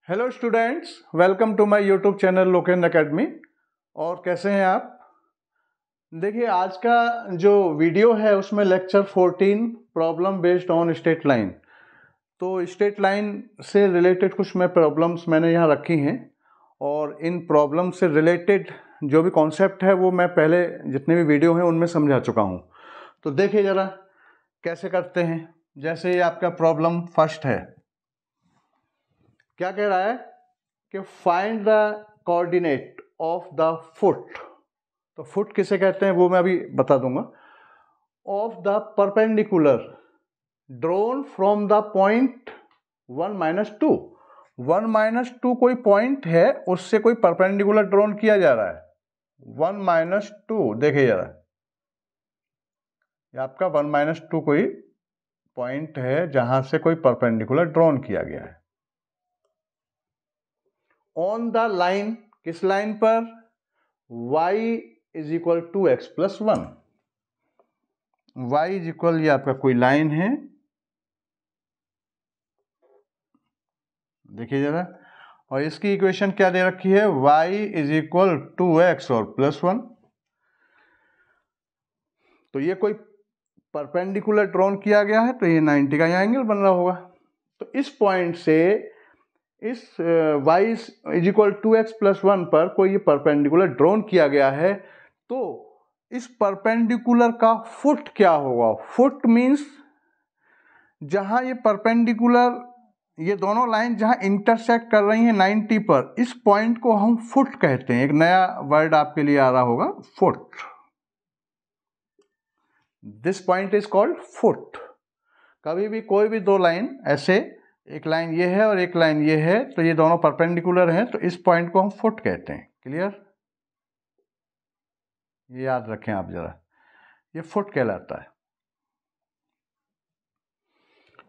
Hello students, welcome to my YouTube channel Lokendra academy. और कैसे हैं आप? देखिए, आज का जो वीडियो है उसमें lecture 14 problem based on straight line. तो स्ट्रेट लाइन से रिलेटेड कुछ प्रॉब्लम्स मैंने यहाँ रखी हैं और इन प्रॉब्लम से रिलेटेड जो भी कॉन्सेप्ट है वो मैं पहले जितने भी वीडियो हैं उनमें समझा चुका हूँ। तो देखिए ज़रा कैसे करते हैं। जैसे ये आपका प्रॉब्लम फर्स्ट है, क्या कह रहा है कि find the coordinate of the foot. तो फुट किसे कहते हैं वो मैं अभी बता दूंगा। Of the perpendicular drawn from the point 1-2। 1-2 कोई पॉइंट है, उससे कोई परपेंडिकुलर ड्रॉन किया जा रहा है। 1-2 देखिए जरा, ये आपका 1-2 कोई पॉइंट है जहां से कोई परपेंडिकुलर ड्रॉन किया गया है। ऑन द लाइन, किस लाइन पर? y is equal to x plus 1। y is equal, ये आपका कोई लाइन है, देखिए जरा, और इसकी इक्वेशन क्या दे रखी है? y is equal to x और प्लस 1। तो ये कोई परपेंडिकुलर ड्रॉन किया गया है, तो ये 90 का यहाँ एंगल बन रहा होगा। तो इस पॉइंट से इस y is equal to x plus 1 पर कोई ये परपेंडिकुलर ड्रॉन किया गया है, तो इस परपेंडिकुलर का फुट क्या होगा? फुट मीन्स जहां ये परपेंडिकुलर, ये दोनों लाइन जहां इंटरसेक्ट कर रही हैं 90 पर, इस पॉइंट को हम फुट कहते हैं। एक नया वर्ड आपके लिए आ रहा होगा, foot. This point is called foot. कभी भी कोई भी दो लाइन ऐसे, एक लाइन ये है और एक लाइन ये है, तो ये दोनों परपेंडिकुलर हैं, तो इस पॉइंट को हम फुट कहते हैं। क्लियर? ये याद रखें आप जरा, ये फुट कहलाता है।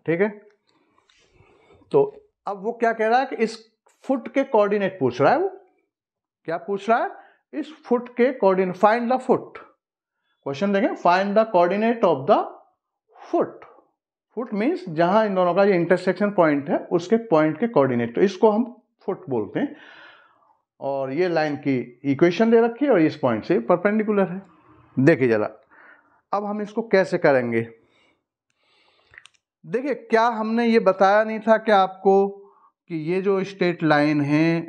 ठीक है, तो अब वो क्या कह रहा है कि इस फुट के कोऑर्डिनेट पूछ रहा है। वो क्या पूछ रहा है? इस फुट के coordinate, find the foot. Question देखें, find the coordinate of the foot. Foot means जहां इन दोनों का ये इंटरसेक्शन पॉइंट है, उसके पॉइंट के कोऑर्डिनेट, तो इसको हम फुट बोलते हैं। और ये लाइन की इक्वेशन दे रखी है और इस पॉइंट से परपेंडिकुलर है। देखिए जरा, अब हम इसको कैसे करेंगे। देखिए, क्या हमने ये बताया नहीं था कि आपको कि ये जो स्ट्रेट लाइन है,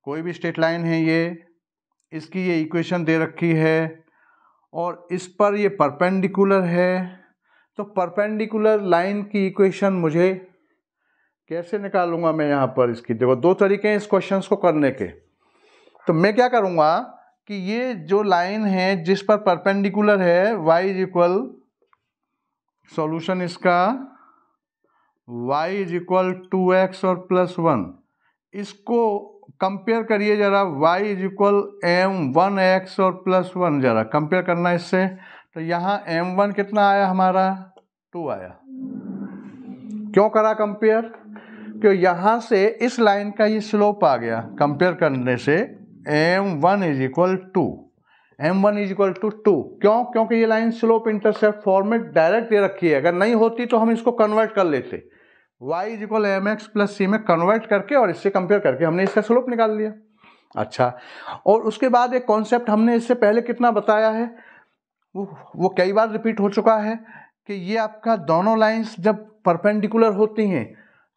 कोई भी स्ट्रेट लाइन है, ये इसकी ये इक्वेशन दे रखी है और इस पर ये परपेंडिकुलर है। तो परपेंडिकुलर लाइन की इक्वेशन मुझे कैसे निकालूंगा मैं? यहाँ पर इसकी देखो, दो तरीके हैं इस क्वेश्चन को करने के। तो मैं क्या करूँगा कि ये जो लाइन है जिस पर परपेंडिकुलर है, y इज इक्वल, सॉल्यूशन इसका y इज इक्वल 2x और प्लस 1, इसको कंपेयर करिए जरा। y इज इक्वल m1x और प्लस 1, जरा कंपेयर करना इससे। तो यहाँ m1 कितना आया हमारा? 2 आया। क्यों करा कंपेयर? क्योंकि यहाँ से इस लाइन का ये स्लोप आ गया। कंपेयर करने से m1 is equal to, m1 is equal to 2। क्यों? क्योंकि ये line slope intercept format direct दे रखी है। अगर नहीं होती तो हम इसको कन्वर्ट कर लेते, y is equal mx plus c में कन्वर्ट करके और इससे कंपेयर करके हमने इसका स्लोप निकाल लिया। अच्छा, और उसके बाद एक कॉन्सेप्ट हमने इससे पहले कितना बताया है, वो कई बार रिपीट हो चुका है कि ये आपका दोनों लाइंस जब परपेंडिकुलर होती हैं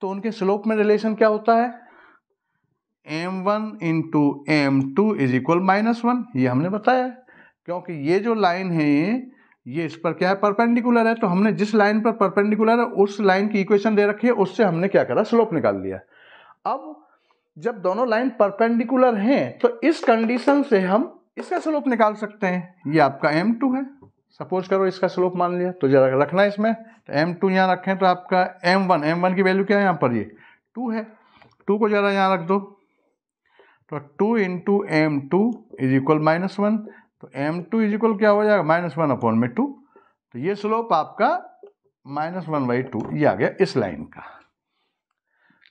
तो उनके स्लोप में रिलेशन क्या होता है? m1 into m2 is equal -1। ये हमने बताया है, क्योंकि ये जो लाइन है ये इस पर क्या है? परपेंडिकुलर है। तो हमने जिस लाइन पर परपेंडिकुलर है उस लाइन की इक्वेशन दे रखी है, उससे हमने क्या करा? स्लोप निकाल लिया। अब जब दोनों लाइन परपेंडिकुलर हैं तो इस कंडीशन से हम इसका स्लोप निकाल सकते हैं। ये आपका m2 है, सपोज करो इसका स्लोप मान लिया, तो जरा रखना इसमें। तो m2 यहाँ रखें तो आपका m1 की वैल्यू क्या है यहाँ पर? ये 2 है। 2 को जरा यहाँ रख दो, तो 2 इंटू m2 इज इक्वल -1। तो m2 इज इक्वल क्या हो जाएगा? -1/2। तो ये स्लोप आपका -1/2 ये आ गया इस लाइन का।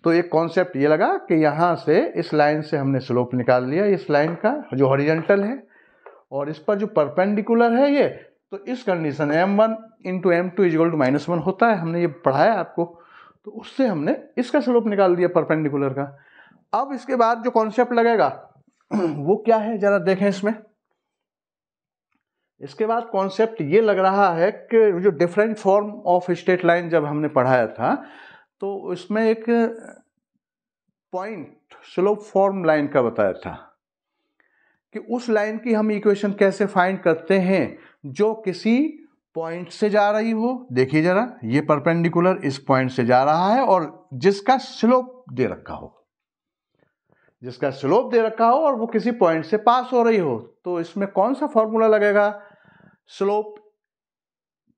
तो एक कॉन्सेप्ट ये लगा कि यहाँ से इस लाइन से हमने स्लोप निकाल लिया, इस लाइन का जो हॉरिजॉन्टल है, और इस पर जो परपेंडिकुलर है ये, तो इस condition m1 into m2 is equal to -1 होता है। हमने ये पढ़ाया आपको, तो उससे हमने इसका स्लोप निकाल दिया परपेंडिकुलर का। अब इसके बाद जो कॉन्सेप्ट लगेगा वो क्या है, जरा देखें इसमें। इसके बाद कॉन्सेप्ट ये लग रहा है कि जो different form of straight line जब हमने पढ़ाया था तो उसमें एक पॉइंट स्लोप फॉर्म लाइन का बताया था कि उस लाइन की हम इक्वेशन कैसे फाइंड करते हैं जो किसी पॉइंट से जा रही हो। देखिए जरा, ये परपेंडिकुलर इस पॉइंट से जा रहा है और जिसका स्लोप दे रखा हो, जिसका स्लोप दे रखा हो और वो किसी पॉइंट से पास हो रही हो, तो इसमें कौन सा फॉर्मूला लगेगा? Slope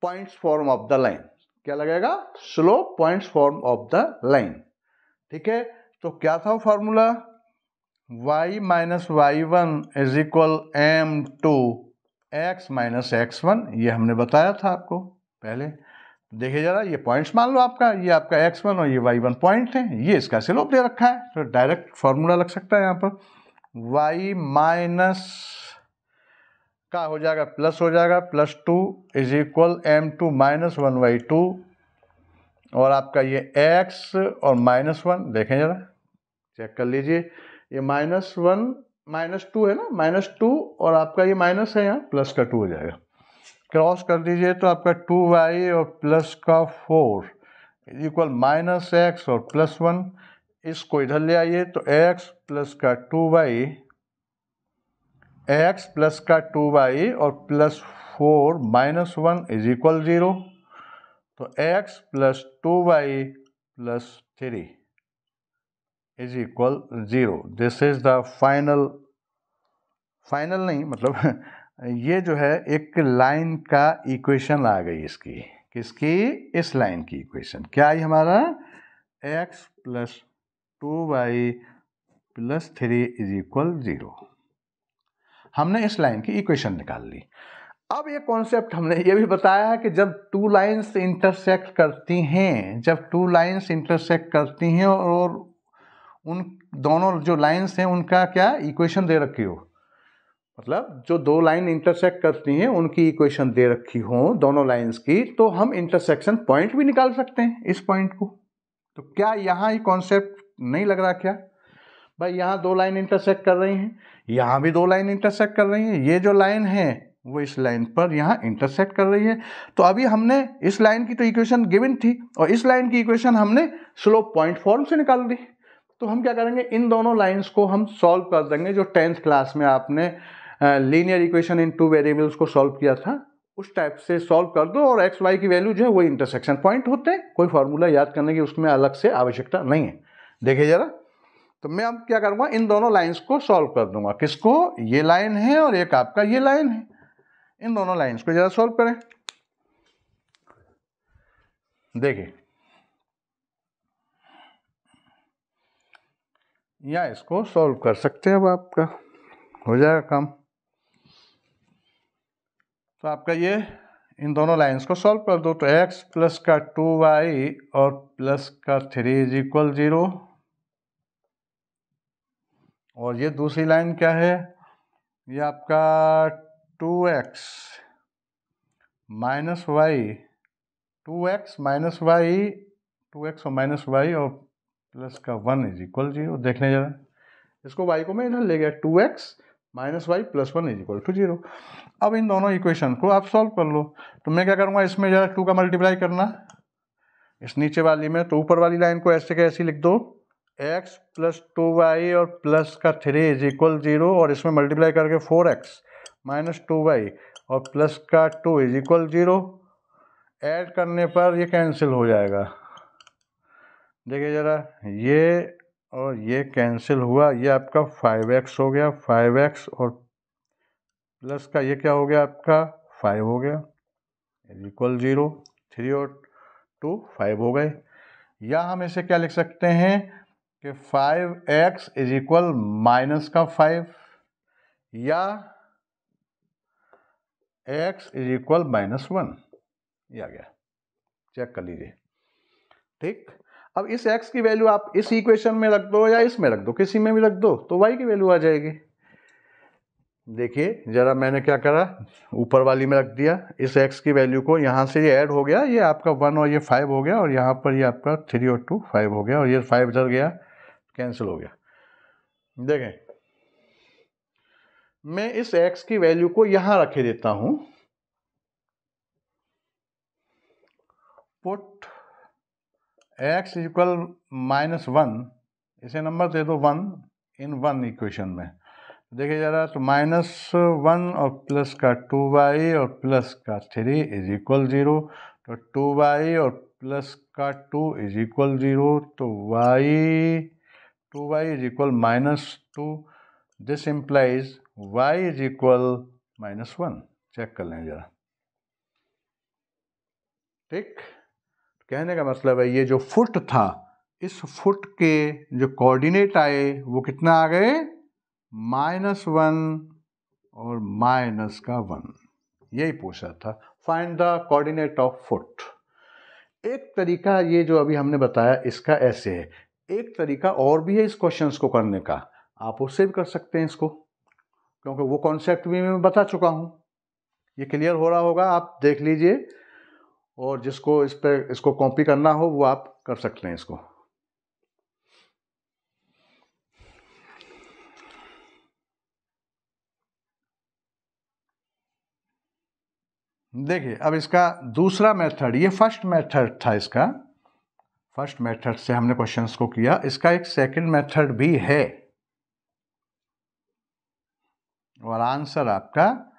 points form of the line. क्या लगेगा? Slope points form of the line. ठीक है, तो क्या था formula? y minus y1 is equal m2 x minus x1। ये हमने बताया था आपको पहले। देखिए जरा, ये पॉइंट्स मान लो आपका, ये आपका x1 और ये y1 पॉइंट है, ये इसका स्लोप दे रखा है, तो डायरेक्ट फॉर्मूला लग सकता है यहाँ पर। y माइनस का हो जाएगा प्लस हो जाएगा +2 इज इक्वल m2 माइनस 1/2 और आपका ये x और -1 देखें जरा, चेक कर लीजिए, ये -1 -2 है ना, -2 और आपका ये माइनस है, यहाँ प्लस का 2 हो जाएगा। क्रॉस कर दीजिए तो आपका 2y और प्लस का 4 इज इक्वल -x और +1। इसको इधर ले आइए तो x प्लस का 2y, x प्लस का 2y और +4 -1 इज इक्वल 0। तो x plus 2y plus 3 is equal 0। This is the final नहीं, मतलब ये जो है एक लाइन का इक्वेशन आ गई इसकी। किसकी? इस लाइन की इक्वेशन क्या आई हमारा? x plus 2y plus 3 is equal 0। हमने इस लाइन की इक्वेशन निकाल ली। अब ये कॉन्सेप्ट हमने ये भी बताया है कि जब टू लाइंस इंटरसेक्ट करती हैं, जब टू लाइंस इंटरसेक्ट करती हैं और उन दोनों जो लाइंस हैं उनका क्या इक्वेशन दे रखी हो, मतलब जो दो लाइन इंटरसेक्ट करती हैं उनकी इक्वेशन दे रखी हो दोनों लाइंस की, तो हम इंटरसेक्शन पॉइंट भी निकाल सकते हैं इस पॉइंट को। तो क्या यहाँ ये कॉन्सेप्ट नहीं लग रहा क्या? भाई यहाँ दो लाइन इंटरसेक्ट कर रही हैं, यहाँ भी दो लाइन इंटरसेक्ट कर रही हैं, ये जो लाइन है वो इस लाइन पर यहाँ इंटरसेक्ट कर रही है। तो अभी हमने इस लाइन की तो इक्वेशन गिवन थी और इस लाइन की इक्वेशन हमने स्लोप पॉइंट फॉर्म से निकाल दी। तो हम क्या करेंगे, इन दोनों लाइंस को हम सॉल्व कर देंगे, जो 10th क्लास में आपने लीनियर इक्वेशन इन 2 वेरिएबल्स को सॉल्व किया था उस टाइप से सॉल्व कर दो और एक्स वाई की वैल्यू जो है वो इंटरसेक्शन पॉइंट होते हैं। कोई फार्मूला याद करने की उसमें अलग से आवश्यकता नहीं है। देखिए जरा, तो मैं अब क्या करूँगा, इन दोनों लाइंस को सॉल्व कर दूंगा। किसको? ये लाइन है और एक आपका ये लाइन है, इन दोनों लाइंस को जरा सॉल्व करें। देखिए या इसको सॉल्व कर सकते हैं, अब आपका हो जाएगा काम। तो आपका ये इन दोनों लाइंस को सॉल्व कर दो, तो x प्लस का 2y और प्लस का 3 इज इक्वल 0। और ये दूसरी लाइन क्या है, ये आपका 2x minus Y, 2x minus Y, 2x और माइनस वाई और प्लस का 1 इज इक्वल 0। देखने जरा, इसको y को मैं इधर ले गया, 2x minus Y plus 1 is equal to 0। अब इन दोनों इक्वेशन को आप सॉल्व कर लो। तो मैं क्या करूँगा, इसमें जरा 2 का मल्टीप्लाई करना इस नीचे वाली में, तो ऊपर वाली लाइन को ऐसे कैसी लिख दो, x प्लस 2y और प्लस का 3 इज इक्वल 0 और इसमें मल्टीप्लाई करके 4x माइनस 2y और प्लस का 2 इज इक्वल 0। ऐड करने पर ये कैंसिल हो जाएगा। देखिए ज़रा, ये और ये कैंसिल हुआ, ये आपका 5x हो गया, 5x और प्लस का ये क्या हो गया आपका 5 हो गया इज इक्वल 0। 3 और 2 5 हो गए। या हम इसे क्या लिख सकते हैं कि 5x इज इक्वल माइनस का 5 या x इज इक्वल -1, ये आ गया। चेक कर लीजिए। ठीक, अब इस x की वैल्यू आप इस इक्वेशन में रख दो या इसमें रख दो, किसी में भी रख दो, तो y की वैल्यू आ जाएगी। देखिए जरा, मैंने क्या करा, ऊपर वाली में रख दिया इस x की वैल्यू को, यहाँ से ये ऐड हो गया, ये आपका 1 और ये 5 हो गया और यहाँ पर ये आपका 3 और 2 5 हो गया और ये 5 इधर गया कैंसिल हो गया। देखें, मैं इस x की वैल्यू को यहां रखे देता हूं, पुट x इक्वल -1, इसे नंबर दे दो 1 इन 1 इक्वेशन में। देखिए जरा, तो -1 और प्लस का 2y और प्लस का 3 इज इक्वल 0, तो 2y और प्लस का 2 इज इक्वल 0, तो 2y is equal -2, this implies y is equal -1। Check कर लें जरा, ठीक। कहने का मतलब है ये जो फुट था, इस फुट के जो कोऑर्डिनेट आए वो कितना आ गए, -1 और -1। यही पूछा था, find the coordinate of foot. एक तरीका ये जो अभी हमने बताया इसका ऐसे है, एक तरीका और भी है इस क्वेश्चंस को करने का, आप उससे भी कर सकते हैं इसको, क्योंकि वो कॉन्सेप्ट भी मैं बता चुका हूँ। ये क्लियर हो रहा होगा, आप देख लीजिए, और जिसको इसको कॉपी करना हो वो आप कर सकते हैं इसको। देखिए अब इसका दूसरा मेथड, ये फर्स्ट मेथड था इसका, फर्स्ट मेथड से हमने क्वेश्चंस को किया, इसका एक सेकंड मेथड भी है और आंसर आपका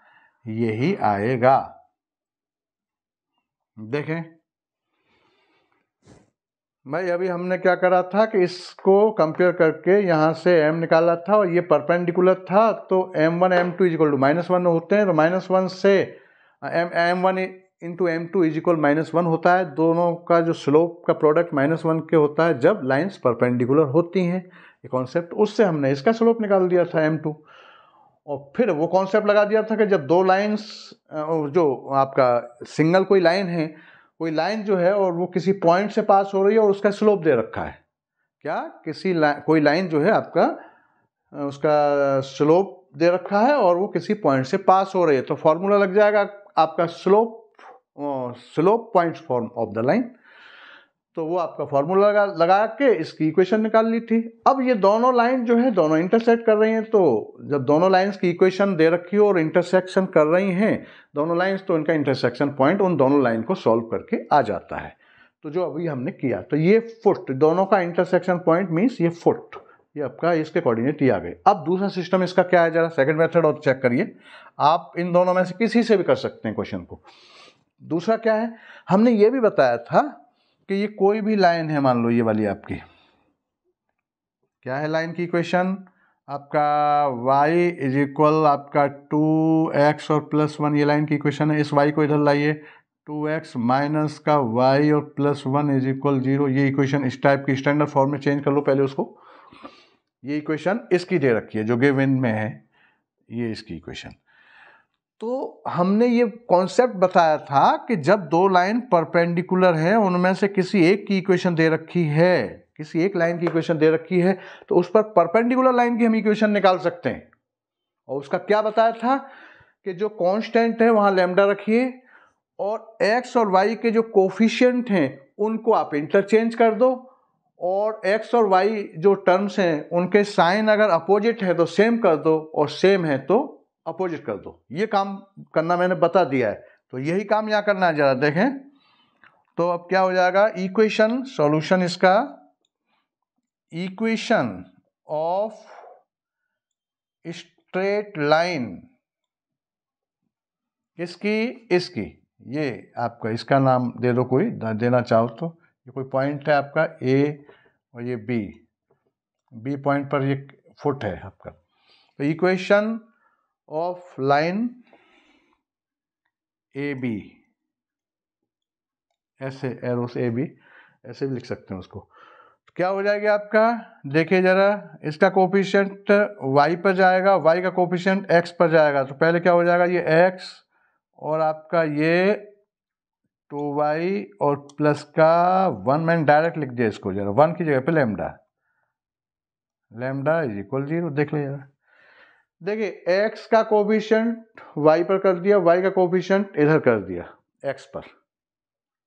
यही आएगा। देखें भाई, अभी हमने क्या करा था कि इसको कंपेयर करके यहाँ से m निकाला था और ये परपेंडिकुलर था, तो m1 m2 is equal to -1 होते हैं, तो -1 से m1 into m2 is equal -1 होता है। दोनों का जो स्लोप का प्रोडक्ट -1 के होता है जब लाइंस परपेंडिकुलर होती हैं। ये कॉन्सेप्ट, उससे हमने इसका स्लोप निकाल दिया था m2, और फिर वो कॉन्सेप्ट लगा दिया था कि जब दो लाइंस, जो आपका सिंगल कोई लाइन है, कोई लाइन जो है और वो किसी पॉइंट से पास हो रही है और उसका स्लोप दे रखा है, क्या कोई लाइन जो है आपका उसका स्लोप दे रखा है और वो किसी पॉइंट से पास हो रही है, तो फॉर्मूला लग जाएगा आपका slope point form of the line. तो वो आपका फॉर्मूला लगा के इसकी इक्वेशन निकाल ली थी। अब ये दोनों लाइन जो है दोनों इंटरसेक्ट कर रही हैं, तो जब दोनों लाइंस की इक्वेशन दे रखी हो और इंटरसेक्शन कर रही हैं दोनों लाइंस, तो इनका इंटरसेक्शन पॉइंट उन दोनों लाइन को सॉल्व करके आ जाता है। तो जो अभी हमने किया, तो ये फुट, दोनों का इंटरसेक्शन पॉइंट मीन्स ये फुट, ये आपका इसके कोऑर्डिनेट ये आ गए। अब दूसरा सिस्टम इसका क्या है, जरा सेकंड मेथड और चेक करिए, आप इन दोनों में से किसी से भी कर सकते हैं क्वेश्चन को। दूसरा क्या है, हमने ये भी बताया था कि ये कोई भी लाइन है, मान लो ये वाली आपकी, क्या है लाइन की इक्वेशन आपका, y इज इक्वल आपका 2x और +1, ये लाइन की इक्वेशन है। इस y को इधर लाइए, 2x माइनस का y और +1 इज इक्वल 0। ये इक्वेशन इस टाइप की स्टैंडर्ड फॉर्म में चेंज कर लो पहले उसको। ये इक्वेशन इसकी दे रखी है जो गिवन में है, ये इसकी इक्वेशन। तो हमने ये कॉन्सेप्ट बताया था कि जब दो लाइन परपेंडिकुलर हैं, उनमें से किसी एक की इक्वेशन दे रखी है, किसी एक लाइन की इक्वेशन दे रखी है, तो उस पर परपेंडिकुलर लाइन की हम इक्वेशन निकाल सकते हैं। और उसका क्या बताया था कि जो कांस्टेंट है वहां लैम्डा रखिए, और x और y के जो कोफिशिएंट हैं उनको आप इंटरचेंज कर दो, और x और y जो टर्म्स हैं उनके साइन अगर अपोजिट है तो सेम कर दो, और सेम है तो अपोजिट कर दो। ये काम करना मैंने बता दिया है, तो यही काम यहाँ करना है, जरा देखें। तो अब क्या हो जाएगा, इक्वेशन सॉल्यूशन, इसका इक्वेशन ऑफ स्ट्रेट लाइन, किसकी, इसकी, ये आपका इसका नाम दे दो, कोई देना चाहो तो। ये कोई पॉइंट है आपका A और ये B पॉइंट पर ये फुट है आपका। तो इक्वेशन ऑफ लाइन AB, ऐसे एरो से AB, ऐसे भी लिख सकते हैं उसको। तो क्या हो जाएगा आपका, देखिए जरा, इसका कोफिशिएंट y पर जाएगा, y का कोफिशिएंट x पर जाएगा। तो पहले क्या हो जाएगा, ये x और आपका ये 2y और प्लस का 1, मैंने डायरेक्ट लिख दिया इसको, जरा 1 की जगह पे लैम्डा इज इक्वल 0। देख लीजिए जरा, देखिए x का कोफिशिएंट y पर कर दिया, y का कोफिशिएंट इधर कर दिया x पर,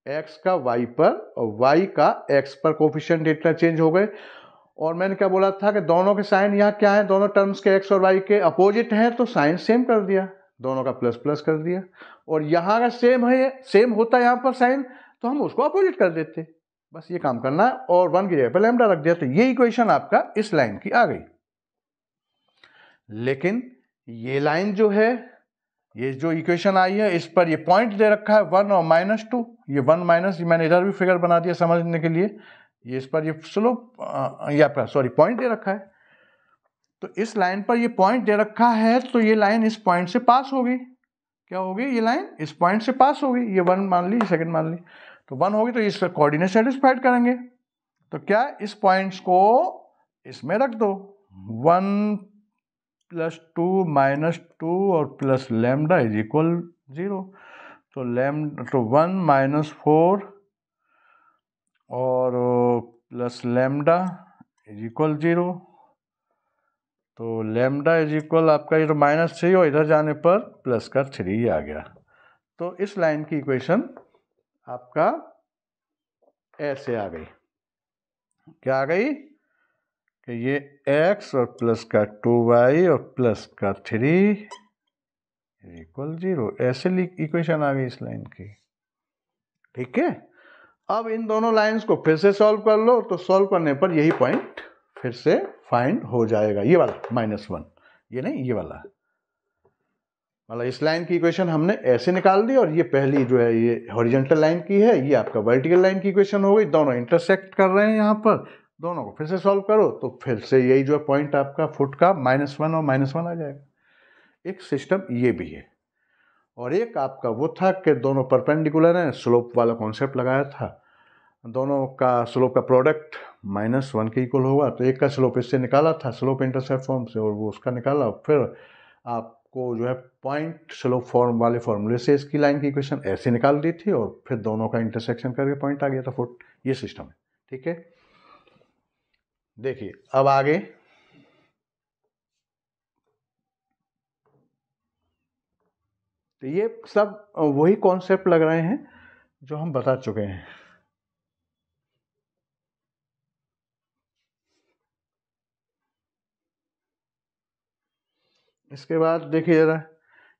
x का y पर और y का x पर कोफिशिएंट इंटरचेंज हो गए। और मैंने क्या बोला था कि दोनों के साइन यहाँ क्या है, दोनों टर्म्स के एक्स और वाई के अपोजिट हैं, तो साइन सेम कर दिया, दोनों का प्लस प्लस कर दिया। और यहाँ का सेम है, सेम होता है यहाँ पर साइन, तो हम उसको अपोजिट कर देते, बस ये काम करना है। और 1 की जगह पर लैम्डा रख दिया, तो ये इक्वेशन आपका इस लाइन की आ गई। लेकिन ये लाइन जो है, ये जो इक्वेशन आई है, इस पर ये पॉइंट दे रखा है 1 और -2, ये 1 माइनस, मैंने इधर भी फिगर बना दिया समझने के लिए, ये इस पर ये स्लोप, ये आपका सॉरी पॉइंट दे रखा है। तो इस लाइन पर ये पॉइंट दे रखा है, तो ये लाइन इस पॉइंट से पास होगी। क्या होगी? ये लाइन इस पॉइंट से पास होगी। ये 1 मान ली, सेकंड मान ली, तो 1 होगी, तो इसका कोऑर्डिनेट सेटिस्फाइड करेंगे। तो क्या, इस पॉइंट्स को इसमें रख दो, 1 + 2 - 2 और प्लस लैम्डा इज इक्वल 0। तो 1 - 4 और प्लस लैम्डा इज इक्वल 0। तो लैम्डा इज इक्वल आपका ये तो -3 और इधर जाने पर प्लस का 3 आ गया। तो इस लाइन की इक्वेशन आपका ऐसे आ गई। क्या आ गई? कि ये x और प्लस का 2y और प्लस का 3 इक्वल 0, ऐसे इक्वेशन आ गई इस लाइन की। ठीक है, अब इन दोनों लाइंस को फिर से सॉल्व कर लो, तो सॉल्व करने पर यही पॉइंट फिर से फाइंड हो जाएगा, ये वाला -1, ये नहीं, ये वाला। मतलब इस लाइन की इक्वेशन हमने ऐसे निकाल दी, और ये पहली जो है ये हॉरिजॉन्टल लाइन की है, ये आपका वर्टिकल लाइन की इक्वेशन हो गई। दोनों इंटरसेक्ट कर रहे हैं यहाँ पर, दोनों को फिर से सॉल्व करो, तो फिर से यही जो पॉइंट आपका फुट का -1 और -1 आ जाएगा। एक सिस्टम ये भी है, और एक आपका वो था कि दोनों परपेंडिकुलर हैं, स्लोप वाला कॉन्सेप्ट लगाया था, दोनों का स्लोप का प्रोडक्ट -1 के इक्वल होगा। तो एक का स्लोप इससे निकाला था, स्लोप इंटरसेप्ट फॉर्म से, और वो उसका निकाला, फिर आपको जो है पॉइंट स्लोप फॉर्म वाले फॉर्मूले से इसकी लाइन की इक्वेशन ऐसे निकाल दी थी, और फिर दोनों का इंटरसेक्शन करके पॉइंट आ गया था फुट। ये सिस्टम है। ठीक है, देखिए अब आगे तो ये सब वही कॉन्सेप्ट लग रहे हैं जो हम बता चुके हैं। इसके बाद देखिए जरा,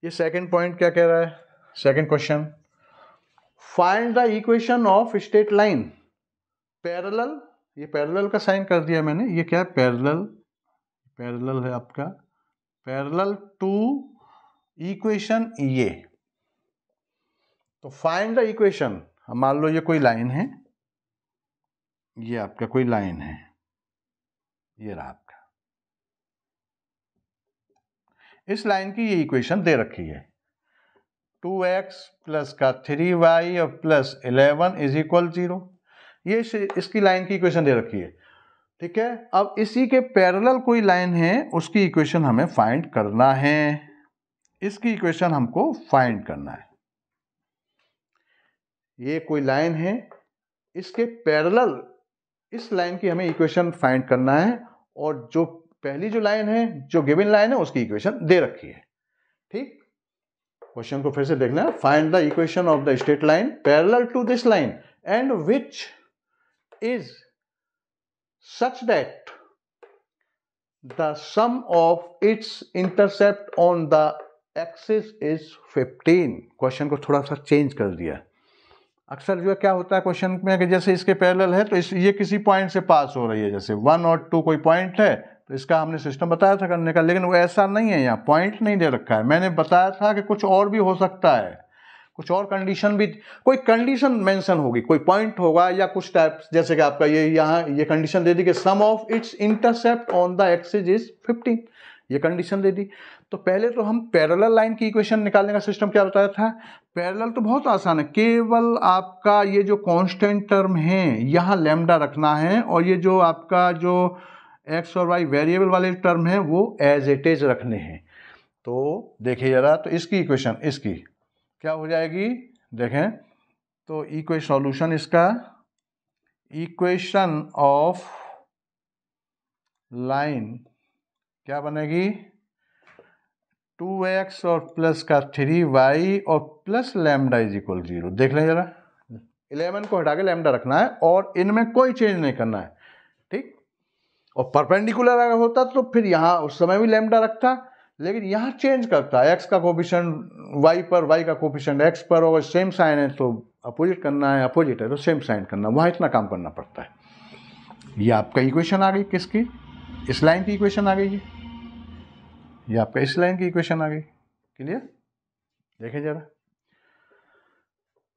ये सेकंड पॉइंट क्या कह रहा है। Second question, find the equation of straight line parallel, ये पैरेलल का साइन कर दिया मैंने, ये क्या है, पैरेलल, पैरेलल है आपका, पैरेलल टू इक्वेशन ये। तो फाइंड द इक्वेशन, मान लो ये कोई लाइन है, ये आपका कोई लाइन है, ये रहा आपका, इस लाइन की ये इक्वेशन दे रखी है, 2x प्लस का 3y और प्लस 11 इज इक्वल 0। ये इसकी लाइन की इक्वेशन दे रखी है। ठीक है, अब इसी के पैरेलल कोई लाइन है, उसकी इक्वेशन हमें फाइंड करना है, इसकी इक्वेशन हमको फाइंड करना है। ये कोई लाइन है, इसके पैरेलल इस लाइन की हमें इक्वेशन फाइंड करना है, और जो पहली जो लाइन है, जो गिवन लाइन है, उसकी इक्वेशन दे रखी है। ठीक, क्वेश्चन को फिर से देखना है, find the equation of the straight line parallel to this line and which is such that the sum of its intercept on the axis is 15। Question को थोड़ा सा चेंज कर दिया। अक्सर जो है क्या होता है क्वेश्चन में कि जैसे इसके पैरेलल है, तो ये किसी पॉइंट से पास हो रही है, जैसे 1 और 2 कोई पॉइंट है, तो इसका हमने सिस्टम बताया था करने का, लेकिन वो ऐसा नहीं है, यहाँ पॉइंट नहीं दे रखा है। मैंने बताया था कि कुछ और भी हो सकता है, कुछ और कंडीशन भी, कोई कंडीशन मेंशन होगी, कोई पॉइंट होगा या कुछ टाइप, जैसे कि आपका ये यहाँ ये कंडीशन दे दी कि sum of its intercept on the axis is 15, ये कंडीशन दे दी। तो पहले तो हम पैरेलल लाइन की इक्वेशन निकालने का सिस्टम क्या बताया था। पैरेलल तो बहुत आसान है, केवल आपका ये जो कांस्टेंट टर्म है यहाँ लैम्डा रखना है, और ये जो आपका जो एक्स और वाई वेरिएबल वाले टर्म है वो एज इट इज रखने हैं। तो देखिए जरा, तो इसकी इक्वेशन इसकी क्या हो जाएगी, देखें तो इक्वेशन सॉल्यूशन इसका, इक्वेशन ऑफ लाइन क्या बनेगी, 2x और प्लस का 3y और प्लस लैम्डा इज इक्वल 0। देख लें जरा, 11 को हटा के लैम्डा रखना है और इनमें कोई चेंज नहीं करना है। ठीक, और परपेंडिकुलर अगर होता तो फिर यहाँ उस समय भी लैम्डा रखता, लेकिन यहाँ चेंज करता है, एक्स का कोफिशिएंट वाई पर, वाई का कोफिशिएंट एक्स पर, और सेम साइन है तो अपोजिट करना है, अपोजिट है तो सेम साइन करना, वहाँ इतना काम करना पड़ता है। ये आपका इक्वेशन आ गई किसकी, इस लाइन की इक्वेशन आ गई है, ये आपका इस लाइन की इक्वेशन आ गई। क्लियर, देखें जरा।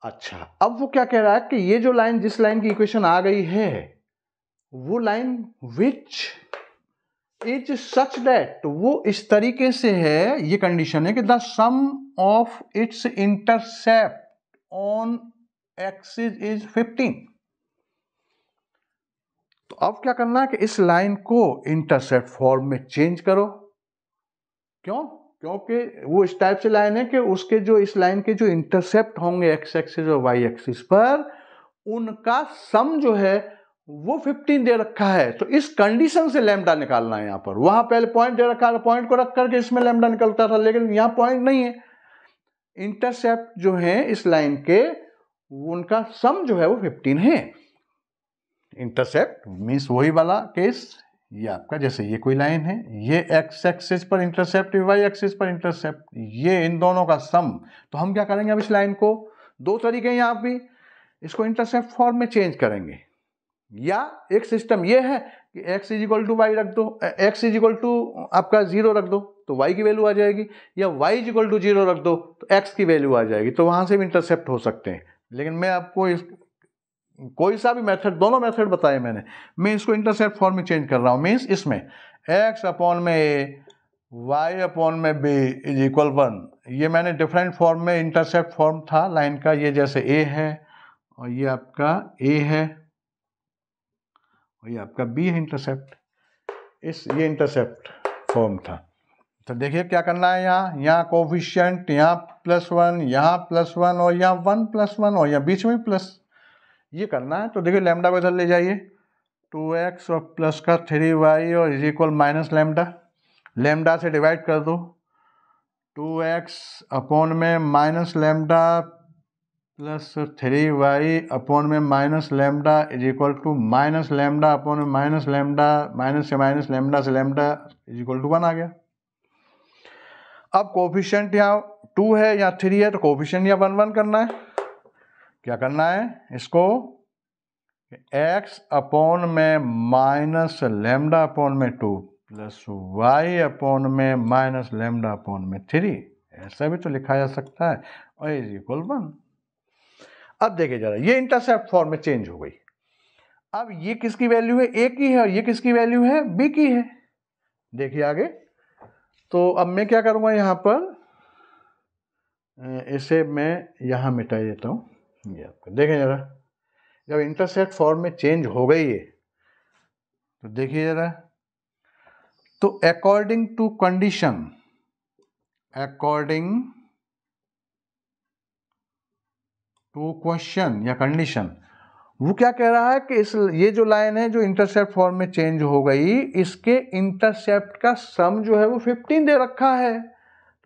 अच्छा, अब वो क्या कह रहा है कि ये जो लाइन, जिस लाइन की इक्वेशन आ गई है, वो line which is such that, वो इस तरीके से है, ये कंडीशन है कि the sum of its intercept on axis is 15। तो अब क्या करना है कि इस लाइन को इंटरसेप्ट फॉर्म में चेंज करो। क्यों? क्योंकि वो इस टाइप से लाइन है कि उसके जो, इस लाइन के जो इंटरसेप्ट होंगे एक्स एक्सिस और वाई एक्सिस पर, उनका सम जो है वो 15 दे रखा है। तो इस कंडीशन से लैम्डा निकालना है यहाँ पर। वहां पहले पॉइंट दे रखा है, पॉइंट को रख करके इसमें लैम्डा निकलता था, लेकिन यहाँ पॉइंट नहीं है। इंटरसेप्ट जो है इस लाइन के, उनका सम जो है वो 15 है। इंटरसेप्ट मीन्स वही वाला केस, ये आपका जैसे ये कोई लाइन है, ये एक्स एक्सिस पर इंटरसेप्ट, वाई एक्सिस पर इंटरसेप्ट, ये इन दोनों का सम। तो हम क्या करेंगे अब इस लाइन को, दो तरीके हैं यहाँ भी, इसको इंटरसेप्ट फॉर्म में चेंज करेंगे, या एक सिस्टम ये है कि x is equal to Y रख दो, x इज इक्वल टू आपका 0 रख दो तो y की वैल्यू आ जाएगी, या y इज इक्वल टू 0 रख दो तो x की वैल्यू आ जाएगी। तो वहां से भी इंटरसेप्ट हो सकते हैं, लेकिन मैं आपको इस कोई सा भी मेथड, दोनों मेथड बताए मैंने, मैं इसको इंटरसेप्ट फॉर्म में चेंज कर रहा हूँ। मीन्स इसमें x अपॉन में a, y अपॉन में b इज इक्वल 1, ये मैंने डिफरेंट फॉर्म में, इंटरसेप्ट फॉर्म था लाइन का, ये जैसे a है और ये आपका a है और ये आपका b है इंटरसेप्ट, ये इंटरसेप्ट फॉर्म था। तो देखिए क्या करना है, यहाँ कोफिशिएंट, यहाँ +1, यहाँ +1 और यहाँ 1 +1 और यहाँ बीच में प्लस, ये करना है। तो देखिए लैम्डा को इधर ले जाइए, 2x और प्लस का 3y और is equal minus lambda, lambda से डिवाइड कर दो, 2x अपॉन में minus lambda plus 3y upon में minus lambda is equal to minus lambda upon में माइनस लैम्डा, माइनस से माइनस लैम्डा से लैम्डा इज इक्वल टू 1 आ गया। अब कोफिशिएंट यहाँ 2 है या 3 है, तो कोफिशिएंट यहाँ 1 1 करना है। क्या करना है इसको, x अपॉन में माइनस लैम्डा अपॉन में 2 प्लस y अपॉन में माइनस लैम्डा अपॉन में 3, ऐसा भी तो लिखा जा सकता है, और इज इक्वल 1। अब देखिए जरा, ये इंटरसेप्ट फॉर्म में चेंज हो गई। अब ये किसकी वैल्यू है, a की है, और ये किसकी वैल्यू है, b की है। देखिए आगे, तो अब मैं क्या करूंगा, यहाँ पर इसे मैं यहाँ मिटा देता हूँ, ये आपका देखें जरा, जब इंटरसेप्ट फॉर्म में चेंज हो गई है तो देखिए जरा, तो according to condition, according to question या कंडीशन, वो क्या कह रहा है कि इस, ये जो लाइन है जो इंटरसेप्ट फॉर्म में चेंज हो गई, इसके इंटरसेप्ट का सम जो है वो 15 दे रखा है।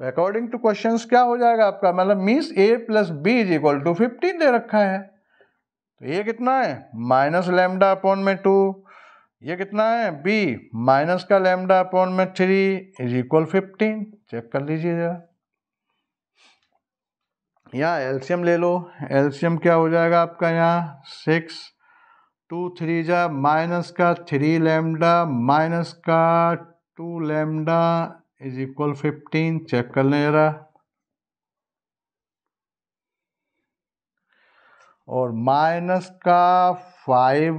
तो अकॉर्डिंग टू क्वेश्चंस क्या हो जाएगा आपका, मतलब means a plus B is equal to 15 दे रखा है। तो ये कितना है, माइनस लैम्डा अपॉन में 2, ये कितना है b माइनस का लैम्डा अपॉन में 3 इज इक्वल 15। चेक कर लीजिए जरा, यहाँ एलसीएम ले लो, एलसीएम क्या हो जाएगा आपका, यहाँ 6 2 3 जा माइनस का 3 लैम्डा माइनस का 2 लैम्डा इज इक्वल 15। चेक कर लें जरा, और माइनस का 5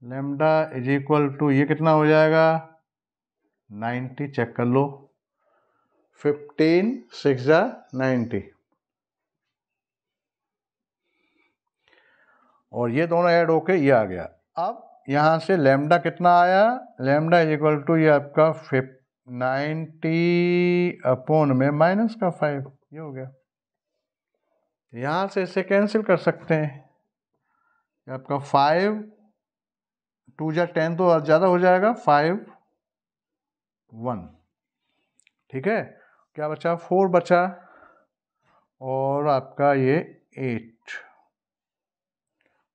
लैम्डा इज इक्वल टू, ये कितना हो जाएगा 90। चेक कर लो, 15 6 जा 90, और ये दोनों ऐड होके ये आ गया। अब यहाँ से लैम्डा कितना आया, लैम्डा इज इक्वल टू ये आपका 90 अपॉन में माइनस का 5, ये हो गया। यहाँ से इसे कैंसिल कर सकते हैं, आपका 5 2 जा 10 तो ज़्यादा हो जाएगा, 5 1, ठीक है। क्या बचा, 4 बचा, और आपका ये 8,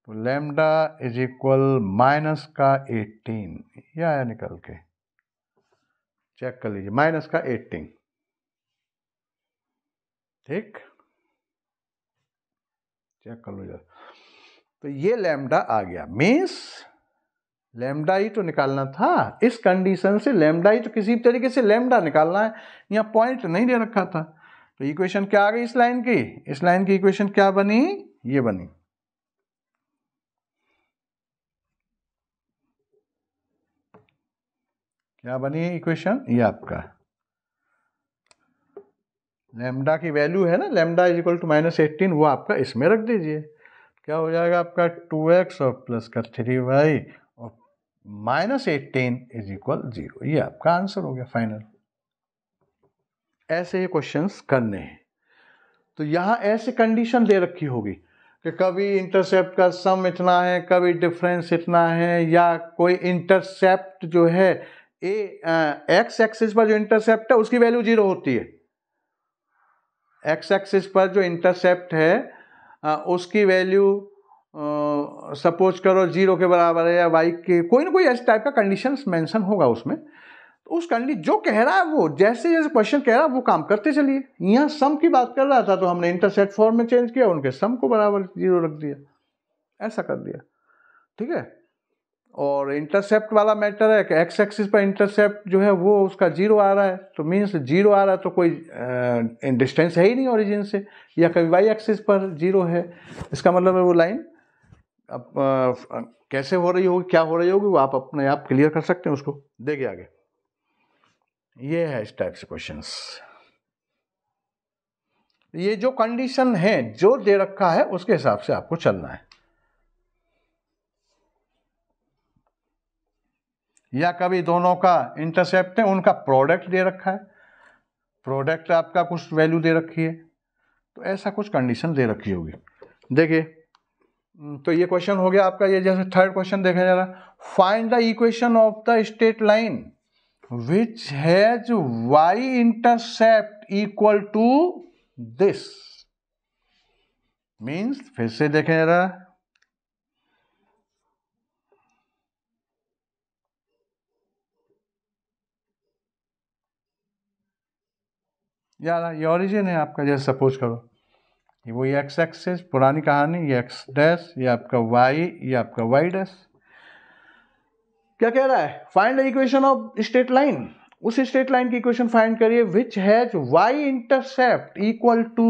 तो लैम्डा इज इक्वल माइनस का 18, ये आया निकल के, चेक कर लीजिए, माइनस का 18, ठीक, चेक कर लो जरा। तो ये लैम्डा आ गया, मीन्स लैम्डा ही तो निकालना था, इस कंडीशन से लैम्डा ही तो किसी तरीके से लैम्डा निकालना है, यहाँ पॉइंट नहीं दे रखा था। तो इक्वेशन क्या आ गई इस लाइन की, इस लाइन की इक्वेशन क्या बनी, ये बनी, क्या बनी इक्वेशन, ये आपका लैम्डा की वैल्यू है ना, lambda is equal to minus 18, वो आपका इसमें रख दीजिए, क्या हो जाएगा आपका 2x और प्लस का 3y और माइनस 18 इज इक्वल 0, ये आपका आंसर हो गया फाइनल। ऐसे ही क्वेश्चंस करने हैं। तो यहाँ ऐसे कंडीशन दे रखी होगी कि कभी इंटरसेप्ट का सम इतना है, कभी डिफरेंस इतना है, या कोई इंटरसेप्ट जो है एक्स एक्सिस पर जो इंटरसेप्ट है उसकी वैल्यू 0 होती है, एक्स एक्सिस पर जो इंटरसेप्ट है उसकी वैल्यू सपोज करो 0 के बराबर है, या वाई के कोई ना कोई ऐसे टाइप का कंडीशन मेंशन होगा उसमें। तो उस कंडीशन जो कह रहा है वो जैसे जैसे क्वेश्चन कह रहा है वो काम करते चलिए। यहाँ सम की बात कर रहा था तो हमने इंटरसेप्ट फॉर्म में चेंज किया, उनके सम को बराबर 0 रख दिया, ऐसा कर दिया, ठीक है। और इंटरसेप्ट वाला मैटर है कि एक्स एक्सिस पर इंटरसेप्ट जो है वो उसका 0 आ रहा है, तो मीन्स 0 आ रहा है तो कोई डिस्टेंस है ही नहीं ओरिजिन से, या कभी वाई एक्सिस पर 0 है, इसका मतलब है वो लाइन अब कैसे हो रही होगी, क्या हो रही होगी, वो आप अपने आप क्लियर कर सकते हैं उसको। देखिए आगे, ये है इस टाइप से क्वेश्चंस। ये जो कंडीशन है जो दे रखा है उसके हिसाब से आपको चलना है, या कभी दोनों का इंटरसेप्ट है उनका प्रोडक्ट दे रखा है, प्रोडक्ट आपका कुछ वैल्यू दे रखी है, तो ऐसा कुछ कंडीशन दे रखी होगी। देखिए, तो ये क्वेश्चन हो गया आपका। ये जैसे थर्ड क्वेश्चन देखा जा रहा, find the equation of the straight line which has y intercept equal to this, means फिर से देखें जरा, यार ये ओरिजिन है आपका, जैसे सपोज करो ये वही एक्स एक्सिस पुरानी कहानी, ये एक्स डैश, ये आपका वाई, ये आपका वाई डैश। क्या कह रहा है, find the equation of straight line, उस स्ट्रेट लाइन की इक्वेशन फाइंड करिए which has Y intercept equal to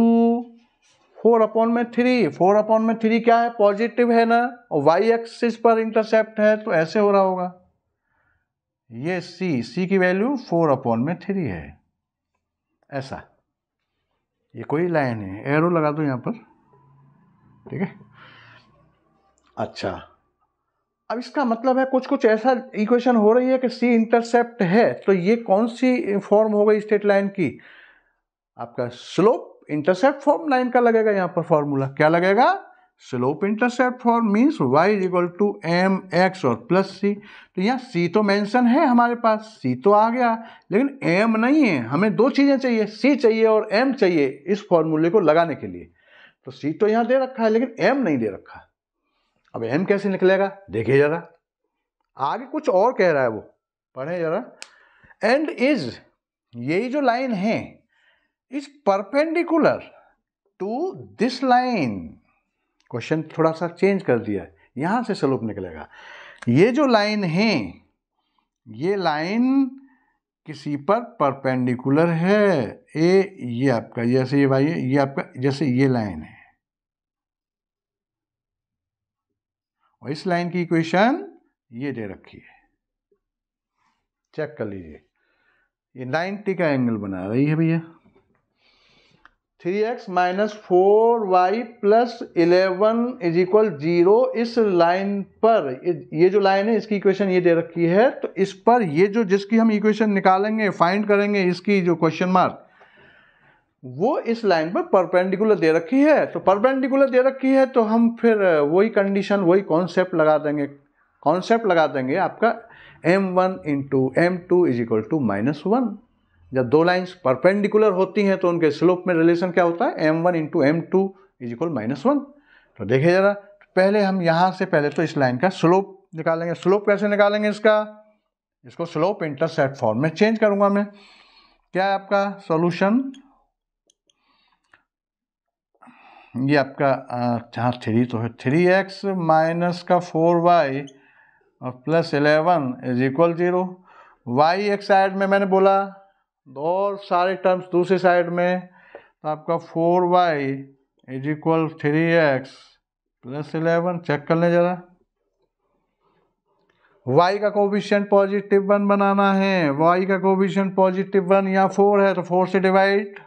4/3। 4/3 क्या है, पॉजिटिव है ना, और वाई एक्सिस पर इंटरसेप्ट है तो ऐसे हो रहा होगा, ये सी की वैल्यू 4/3 है, ऐसा। ये कोई लाइन है, एरो लगा दो यहाँ पर, ठीक है। अच्छा, अब इसका मतलब है कुछ कुछ ऐसा इक्वेशन हो रही है कि सी इंटरसेप्ट है, तो ये कौन सी फॉर्म हो गई स्ट्रेट लाइन की, आपका स्लोप इंटरसेप्ट फॉर्म लाइन का लगेगा यहाँ पर फॉर्मूला, क्या लगेगा, slope intercept form, means y is equal to M X और प्लस सी। तो यहाँ c तो मेंशन है हमारे पास, c तो आ गया, लेकिन m नहीं है, हमें दो चीजें चाहिए, c चाहिए और m चाहिए इस फॉर्मूले को लगाने के लिए। तो c तो यहाँ दे रखा है लेकिन m नहीं दे रखा। अब m कैसे निकलेगा, देखिए जरा, आगे कुछ और कह रहा है वो, पढ़े जरा। एंड इज, यही जो लाइन है, is perpendicular to this line. Question थोड़ा सा चेंज कर दिया है, यहां से स्लोप निकलेगा। ये जो लाइन है, ये लाइन किसी पर परपेंडिकुलर है, ये आपका जैसे ये भाई, ये आपका जैसे ये लाइन है, और इस लाइन की इक्वेशन ये दे रखी है, चेक कर लीजिए, ये 90 का एंगल बना रही है भैया। 3x minus 4y plus 11 is equal 0, इस लाइन पर, ये जो लाइन है इसकी इक्वेशन ये दे रखी है, तो इस पर ये जो जिसकी हम इक्वेशन निकालेंगे, फाइंड करेंगे, इसकी जो क्वेश्चन मार्क, वो इस लाइन पर परपेंडिकुलर दे रखी है। तो परपेंडिकुलर दे रखी है तो हम फिर वही कंडीशन, वही कॉन्सेप्ट लगा देंगे आपका m1 into m2 is equal to -1। जब दो लाइंस परपेंडिकुलर होती हैं तो उनके स्लोप में रिलेशन क्या होता है, m1 into m2 is equal -1। तो देखिए जरा, पहले हम यहाँ से पहले तो इस लाइन का स्लोप निकालेंगे। स्लोप कैसे निकालेंगे इसका? इसको स्लोप इंटरसेप्ट फॉर्म में चेंज करूंगा मैं। क्या है आपका सॉल्यूशन? ये आपका जहाँ 3 तो है 3x माइनस का 4y और प्लस 11 इज इक्वल 0। y एक साइड में मैंने बोला और सारे टर्म्स दूसरी साइड में, तो आपका 4y is equal 3x plus 11। Check कर लें जरा। y का कोफिशिएंट पॉजिटिव 1 बनाना है। y का कोफिशिएंट पॉजिटिव 1 या 4 है तो 4 से डिवाइड,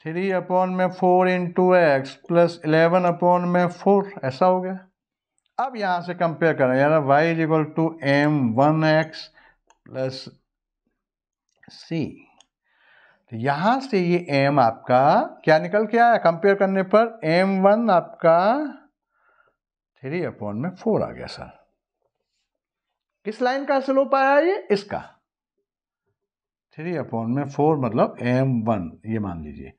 3 अपॉन में 4 इंटू एक्स प्लस 11 अपॉन में 4, ऐसा हो गया। अब यहां से कंपेयर करें यार, y is equal to m1x plus c। तो यहां से ये m आपका क्या निकल के आया? कंपेयर करने पर m1 आपका 3 अपॉन में 4 आ गया सर। किस लाइन का स्लोप आया? ये इसका 3 अपॉन में 4 मतलब m1, ये मान लीजिए।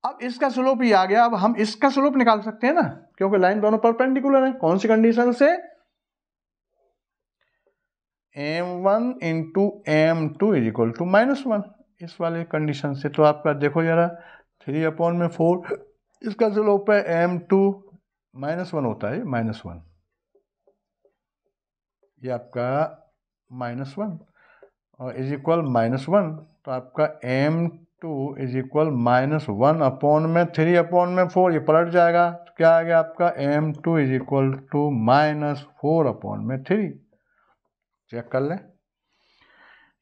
अब इसका स्लोप ही आ गया। अब हम इसका स्लोप निकाल सकते हैं ना, क्योंकि लाइन दोनों परपेंडिकुलर है। कौन सी कंडीशन से? m1 into m2 is equal to -1, इस वाले कंडीशन से। तो आपका देखो जरा, 3 अपॉन में 4, इसका स्लोप है m2 -1 होता है, -1, ये आपका -1 और इज इक्वल -1, तो आपका m2 इज इक्वल -1 अपॉन में 3 अपॉन में 4, ये पलट जाएगा। तो क्या आ गया आपका? m2 is equal to -4 upon में 3। चेक कर लें,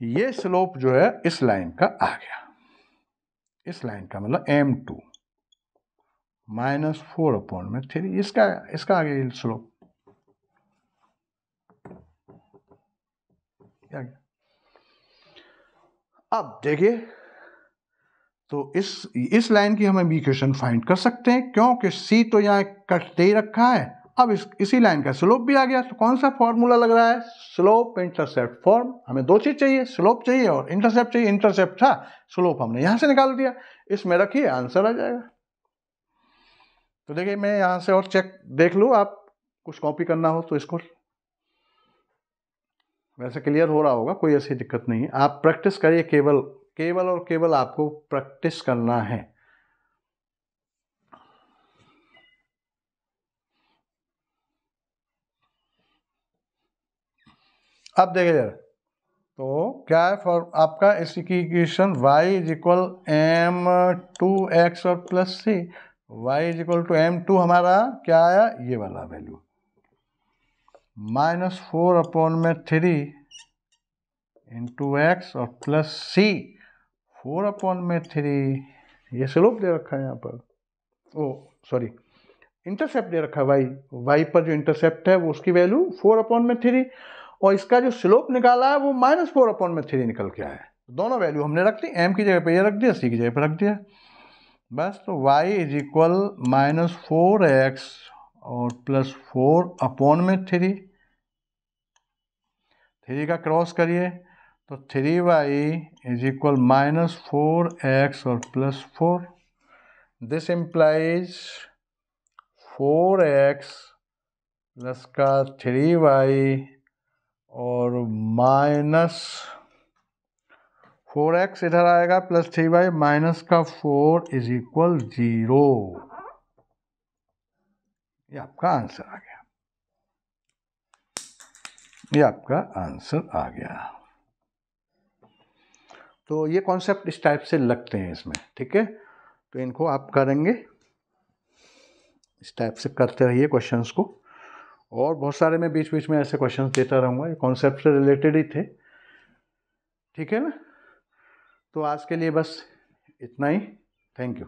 ये स्लोप जो है इस लाइन का आ गया। इस लाइन का मतलब m2 -4 अपॉन में 3, इसका आ गया ये स्लोप। अब देखिए, तो इस लाइन की हम इक्वेशन फाइंड कर सकते हैं, क्योंकि c तो यहाँ कट दे ही रखा है। अब इसी लाइन का स्लोप भी आ गया। तो कौन सा फॉर्मूला लग रहा है? Slope intercept form. हमें दो चीज चाहिए, स्लोप चाहिए और इंटरसेप्ट चाहिए। इंटरसेप्ट था, स्लोप हमने यहां से निकाल दिया, इसमें रखिए, आंसर आ जाएगा। तो देखिए, मैं यहां से और चेक देख लूँ, आप कुछ कॉपी करना हो तो इसको, वैसे क्लियर हो रहा होगा, कोई ऐसी दिक्कत नहीं है। आप प्रैक्टिस करिए, केवल और केवल आपको प्रैक्टिस करना है। अब देखिए जरा, तो क्या है फॉर आपका इसकी equation? y is equal m2x और plus c। y is equal to m2 हमारा क्या आया? ये वाला वैल्यू, -4 अपॉन में 3 इंटू एक्स और प्लस c 4 अपॉन में 3। ये स्लोप दे रखा है यहाँ पर, ओ सॉरी, इंटरसेप्ट दे रखा है। y पर जो इंटरसेप्ट है वो उसकी वैल्यू 4 अपॉन में 3, और इसका जो स्लोप निकाला है वो -4 अपॉन में 3 निकल के आया है। दोनों वैल्यू हमने रख दी, m की जगह पे ये रख दिया, c की जगह पे रख दिया, बस। तो y इज इक्वल -4x और प्लस 4 अपॉन में 3 का क्रॉस करिए तो 3y इज इक्वल -4x और plus 4। This implies 4x plus का 3y और -4x इधर आएगा प्लस 3y माइनस का 4 इज इक्वल 0। ये आपका आंसर आ गया, ये आपका आंसर आ गया। तो ये कॉन्सेप्ट इस टाइप से लगते हैं इसमें, ठीक है। तो इनको आप करेंगे, इस टाइप से करते रहिए क्वेश्चंस को, और बहुत सारे मैं बीच बीच में ऐसे क्वेश्चंस देता रहूँगा, ये कॉन्सेप्ट से रिलेटेड ही थे, ठीक है ना। तो आज के लिए बस इतना ही, थैंक यू।